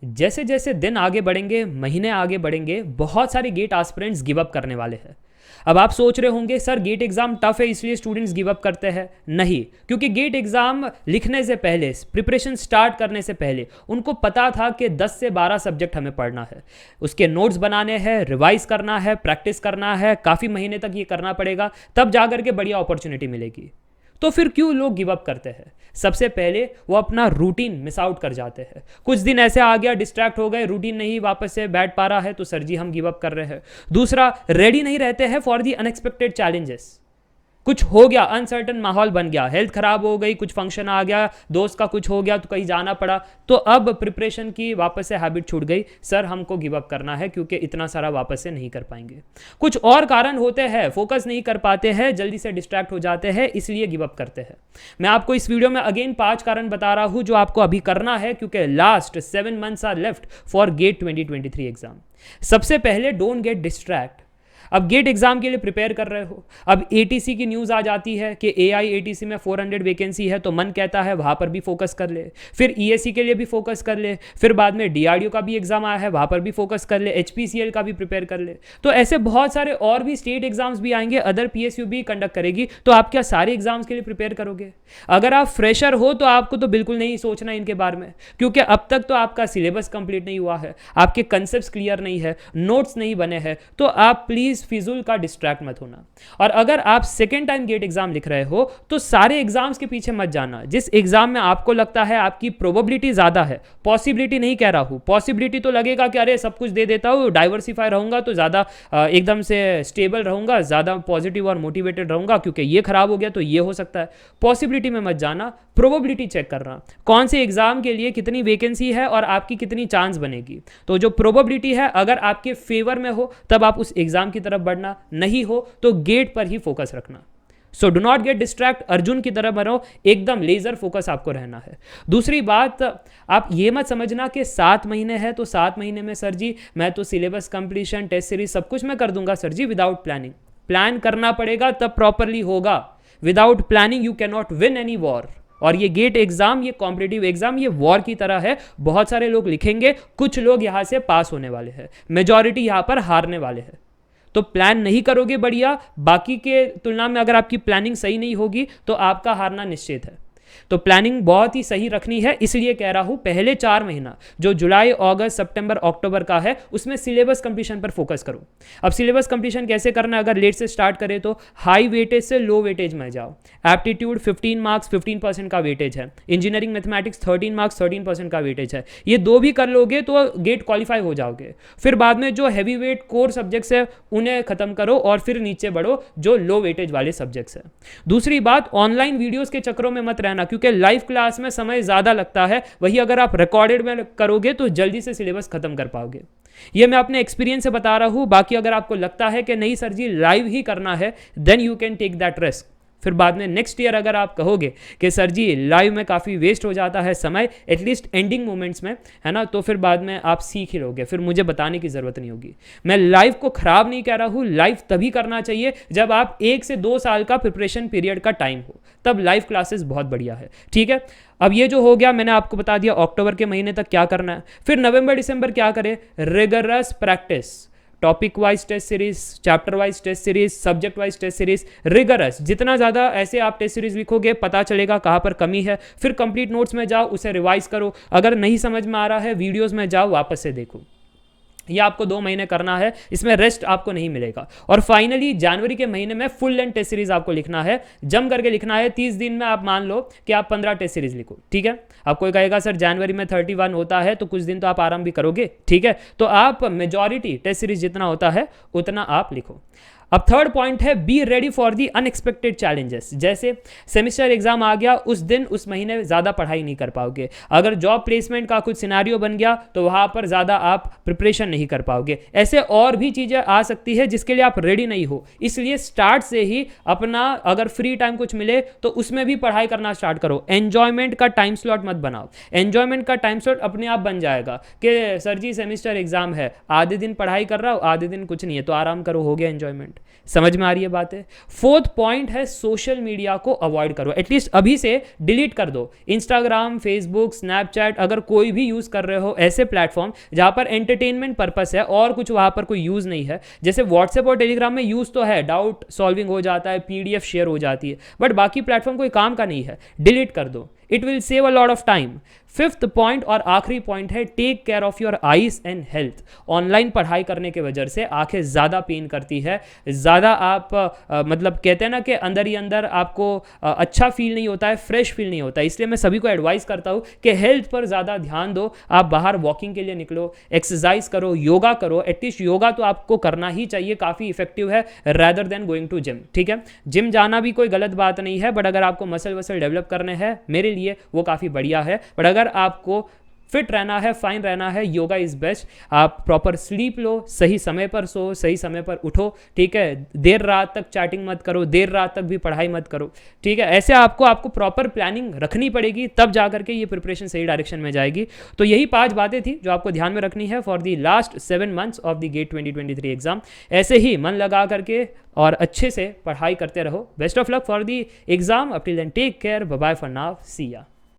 जैसे जैसे दिन आगे बढ़ेंगे, महीने आगे बढ़ेंगे, बहुत सारे गेट एस्पिरेंट्स गिव अप करने वाले हैं। अब आप सोच रहे होंगे सर गेट एग्जाम टफ है इसलिए स्टूडेंट्स गिव अप करते हैं। नहीं, क्योंकि गेट एग्जाम लिखने से पहले, प्रिपरेशन स्टार्ट करने से पहले उनको पता था कि 10 से 12 सब्जेक्ट हमें पढ़ना है, उसके नोट्स बनाने हैं, रिवाइज करना है, प्रैक्टिस करना है, काफ़ी महीने तक ये करना पड़ेगा, तब जाकर के बढ़िया अपॉर्चुनिटी मिलेगी। तो फिर क्यों लोग गिव अप करते हैं? सबसे पहले वो अपना रूटीन मिस आउट कर जाते हैं। कुछ दिन ऐसे आ गया, डिस्ट्रैक्ट हो गए, रूटीन नहीं वापस से बैठ पा रहा है, तो सर जी हम गिव अप कर रहे हैं। दूसरा, रेडी नहीं रहते हैं फॉर दी अनएक्सपेक्टेड चैलेंजेस। कुछ हो गया, अनसर्टन माहौल बन गया, हेल्थ खराब हो गई, कुछ फंक्शन आ गया, दोस्त का कुछ हो गया तो कहीं जाना पड़ा, तो अब प्रिपरेशन की वापस से हैबिट छूट गई, सर हमको गिव अप करना है क्योंकि इतना सारा वापस से नहीं कर पाएंगे। कुछ और कारण होते हैं, फोकस नहीं कर पाते हैं, जल्दी से डिस्ट्रैक्ट हो जाते हैं, इसलिए गिव अप करते हैं। मैं आपको इस वीडियो में अगेन 5 कारण बता रहा हूं जो आपको अभी करना है, क्योंकि last 7 months are left for GATE 2023 exam. सबसे पहले, डोंट गेट डिस्ट्रैक्ट। अब गेट एग्जाम के लिए प्रिपेयर कर रहे हो, अब एटीसी की न्यूज़ आ जाती है कि एआई एटीसी में 400 वैकेंसी है, तो मन कहता है वहाँ पर भी फोकस कर ले, फिर ईएससी के लिए भी फोकस कर ले, फिर बाद में डीआरडीओ का भी एग्जाम आया है, वहाँ पर भी फोकस कर ले, एचपीसीएल का भी प्रिपेयर कर ले। तो ऐसे बहुत सारे और भी स्टेट एग्जाम्स भी आएंगे, अदर पीएसयू भी कंडक्ट करेगी, तो आप क्या सारे एग्जाम्स के लिए प्रिपेयर करोगे? अगर आप फ्रेशर हो तो आपको तो बिल्कुल नहीं सोचना इनके बारे में, क्योंकि अब तक तो आपका सिलेबस कंप्लीट नहीं हुआ है, आपके कंसेप्ट क्लियर नहीं है, नोट्स नहीं बने हैं, तो आप प्लीज फिजूल का डिस्ट्रैक्ट मत होना। और अगर आप सेकेंड टाइम गेट एग्जाम लिख रहे हो तो सारे एग्जाम्स के पीछे मत जाना। जिस एग्जाम में आपको लगता है आपकी प्रोबेबिलिटी ज्यादा है, पॉसिबिलिटी नहीं कह रहा हूं, पॉसिबिलिटी तो लगेगा कि अरे सब कुछ दे देता हूं, डाइवर्सिफाई रहूंगा तो ज्यादा एकदम से स्टेबल रहूंगा, ज्यादा पॉजिटिव और मोटिवेटेड रहूंगा, क्योंकि ये खराब हो गया तो ये हो सकता है। पॉसिबिलिटी में मत जाना, प्रोबेबिलिटी चेक करना, कौन से एग्जाम के लिए कितनी वैकेंसी है और आपकी कितनी चांस बनेगी। तो जो प्रोबेबिलिटी है अगर आपके फेवर में हो तब आप उस एग्जाम की तरफ बढ़ना, नहीं हो तो गेट पर ही फोकस रखना। So do not gate distract, Arjun की तरह बनो, एकदम लेजर फोकस आपको रहना है। दूसरी बात, आप ये मत समझना कि 7 महीने हैं तो 7 महीने में सर जी मैं तो सिलेबस कंप्लीशन, टेस्ट सीरीज सब कुछ मैं कर दूंगा सर जी, विदाउट प्लानिंग। प्लान करना पड़ेगा तब प्रॉपरली होगा। Without planning you can not win any war. और ये गेट एग्जाम, ये कॉम्पिटिटिव एग्जाम, ये वॉर की तरह है। बहुत सारे लोग लिखेंगे, कुछ लोग यहां से पास होने वाले हैं, मेजॉरिटी यहां पर हारने वाले हैं। तो प्लान नहीं करोगे बढ़िया, बाकी के तुलना में अगर आपकी प्लानिंग सही नहीं होगी तो आपका हारना निश्चित है। तो प्लानिंग बहुत ही सही रखनी है, इसलिए कह रहा हूं पहले 4 महीना जो जुलाई, अगस्त, सितंबर, अक्टूबर का है उसमें सिलेबस कंप्लीशन पर फोकस करो। अब सिलेबस कंप्लीशन कैसे करना है? अगर लेट से स्टार्ट करें तो हाई वेटेज से लो वेटेज में जाओ। एप्टीट्यूड 15 मार्क्स 15% का वेटेज है, इंजीनियरिंग मैथमेटिक्स 13 मार्क्स 13% का वेटेज है। ये 2 भी कर लोगे तो गेट क्वालिफाई हो जाओगे। फिर बाद में जो हैवी वेट कोर सब्जेक्ट्स है उन्हें खत्म करो और फिर नीचे बढ़ो जो लो वेटेज वाले सब्जेक्ट्स है। दूसरी बात, ऑनलाइन वीडियोस के चक्रों में मत रहना, क्योंकि लाइव क्लास में समय ज्यादा लगता है, वही अगर आप रिकॉर्डेड में करोगे तो जल्दी से सिलेबस खत्म कर पाओगे। ये मैं अपने एक्सपीरियंस से बता रहा हूं। बाकी अगर आपको लगता है कि नहीं सर जी लाइव ही करना है, then you can take that risk. फिर बाद में नेक्स्ट ईयर अगर आप कहोगे कि सर जी लाइव में काफ़ी वेस्ट हो जाता है समय, एटलीस्ट एंडिंग मोमेंट्स में, है ना, तो फिर बाद में आप सीख ही लोगे, फिर मुझे बताने की ज़रूरत नहीं होगी। मैं लाइव को ख़राब नहीं कह रहा हूँ, लाइव तभी करना चाहिए जब आप 1 से 2 साल का प्रिपरेशन पीरियड का टाइम हो, तब लाइव क्लासेस बहुत बढ़िया है। ठीक है, अब ये जो हो गया मैंने आपको बता दिया अक्टूबर के महीने तक क्या करना है। फिर नवंबर दिसंबर क्या करें? Rigorous practice, topic wise test series, chapter wise test series, subject wise test series, rigorous. जितना ज़्यादा ऐसे आप टेस्ट सीरीज लिखोगे पता चलेगा कहाँ पर कमी है। फिर कंप्लीट नोट्स में जाओ, उसे रिवाइज करो, अगर नहीं समझ में आ रहा है वीडियोस में जाओ वापस से देखो। यह आपको 2 महीने करना है, इसमें रेस्ट आपको नहीं मिलेगा। और फाइनली जनवरी के महीने में फुल लेंथ टेस्ट सीरीज आपको लिखना है, जम करके लिखना है। 30 दिन में आप मान लो कि आप 15 टेस्ट सीरीज लिखो। ठीक है, आप कोई कहेगा सर जनवरी में 31 होता है तो कुछ दिन तो आप आराम भी करोगे। ठीक है, तो आप मेजॉरिटी टेस्ट सीरीज जितना होता है उतना आप लिखो। अब थर्ड पॉइंट है be ready for the unexpected challenges. जैसे सेमेस्टर एग्जाम आ गया, उस दिन उस महीने ज़्यादा पढ़ाई नहीं कर पाओगे। अगर जॉब प्लेसमेंट का कुछ सिनेरियो बन गया तो वहाँ पर ज़्यादा आप प्रिपरेशन नहीं कर पाओगे। ऐसे और भी चीज़ें आ सकती है जिसके लिए आप रेडी नहीं हो, इसलिए स्टार्ट से ही अपना अगर फ्री टाइम कुछ मिले तो उसमें भी पढ़ाई करना स्टार्ट करो। एन्जॉयमेंट का टाइम स्लॉट मत बनाओ, एन्जॉयमेंट का टाइम स्लॉट अपने आप बन जाएगा कि सर जी सेमेस्टर एग्जाम है, आधे दिन पढ़ाई कर रहा हूँ, आधे दिन कुछ नहीं है, तो आराम करो, हो गया एन्जॉयमेंट। समझ में आ रही है बातें। फोर्थ पॉइंट है सोशल मीडिया को अवॉइड करो, एटलीस्ट अभी से डिलीट कर दो। इंस्टाग्राम, फेसबुक, स्नैपचैट, अगर कोई भी यूज़ कर रहे हो ऐसे प्लेटफॉर्म जहाँ पर एंटरटेनमेंट पर्पस है और कुछ वहाँ पर कोई यूज़ नहीं है, जैसे व्हाट्सएप और टेलीग्राम में यूज़ तो है, डाउट सॉल्विंग हो जाता है, पीडीएफ शेयर हो जाती है, बट बाकी प्लेटफॉर्म कोई काम का नहीं है, डिलीट कर दो। It will save a lot of time. Fifth point और आखिरी पॉइंट है take care of your eyes and health. Online पढ़ाई करने के वजह से आंखें ज़्यादा पेन करती है, ज़्यादा आप मतलब कहते हैं ना कि अंदर ही अंदर आपको अच्छा फील नहीं होता है, फ्रेश फील नहीं होता है। इसलिए मैं सभी को एडवाइस करता हूँ कि हेल्थ पर ज़्यादा ध्यान दो। आप बाहर वॉकिंग के लिए निकलो, एक्सरसाइज करो, योगा करो। एटलीस्ट योगा तो आपको करना ही चाहिए, काफ़ी इफेक्टिव है rather than going to gym. ठीक है, जिम जाना भी कोई गलत बात नहीं है, बट अगर आपको मसल वसल डेवलप करने हैं, मेरे लिए वो काफ़ी बढ़िया है। बट अगर आपको फिट रहना है, फाइन रहना है, योगा इज़ बेस्ट। आप प्रॉपर स्लीप लो, सही समय पर सो, सही समय पर उठो। ठीक है, देर रात तक चैटिंग मत करो, देर रात तक भी पढ़ाई मत करो। ठीक है, ऐसे आपको प्रॉपर प्लानिंग रखनी पड़ेगी, तब जा करके ये प्रिपरेशन सही डायरेक्शन में जाएगी। तो यही 5 बातें थी जो आपको ध्यान में रखनी है for the last 7 months of the GATE 2023 एग्जाम। ऐसे ही मन लगा करके और अच्छे से पढ़ाई करते रहो। Best of luck for the exam. Up till then take care, bye bye for now, see या।